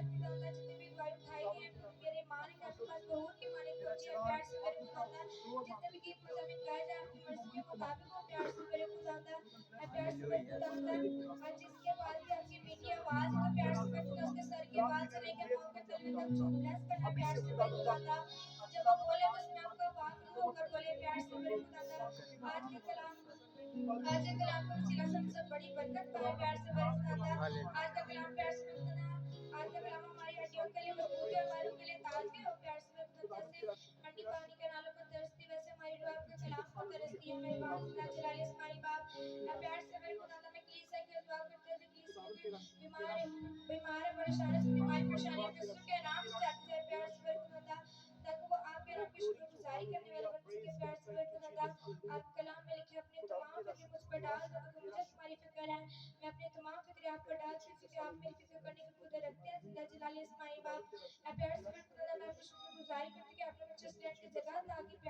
खुदावंदा जितने भी भाई उठाए गए हैं मेरे माँ ने आपके पास ज़रूर की मानिक पहुंची है प्यार से मेरे खुदावंदा जितने भी गीत मुताबिक गाए जाए आपकी मर्जी के मुताबिक हो प्यार से मेरे खुदावंदा प्यार से मेरे खुदावंदा आज जिसके पास भी आपकी मीठी आवाज है तो प्यार से मेरे खुदा उसके सर के बाल से लेकर पाँव के तलवे तक जो ब्लेस करना प्यार से मेरे खुदावंदा जब वो बोले तो उसमें आपका वाक होकर बोले प्यार से मेरे खुदावंदा आज के कलाम को वसीला से हम सब बड़ी बरकत पाए प्यार से मेरे खुदावंदा आज का कलाम प्यार से मेरे खुदावंदा आज का कलाम हमारी हड्डियों के लिए मजबूती और हमारे के लिए ताजगी हो प्यार से मेरे खुदावंदा जैसे हड्डी पानी के नालों पर तरसती वैसे हमारी रूह आपके कलाम पर तरसती है मेरे बाप खुदा जलाली इस्माइल बाप प्यार से मेरे खुदावंदा मैं कलीसिया की दुआ करते हैं कलीसिया बीमार है परेशान है बीमारी परेशानी यीशु के नाम से जाती है प्यार से मेरे खुदावंदा ताकि वो आपके नाम की शुक्रगुजारी करने वाले बन सके प्यार से मेरे खुदावंदा आप कलाम में लिखे अपने तमाम फिक्र मुझ पर डाल दो तो मुझे तुम्हारी फिक्र है मैं अपने तमाम फिक्र आप पर डाल क्योंकि आप मेरी फिक्र करने की खुद रखते हैं जिंदा जलाली इस्माइल बाप प्यार से मेरे खुदावंदा मैं आपकी शुक्रगुजारी करती कि आपने मुझे स्टैंड की जगह ताकि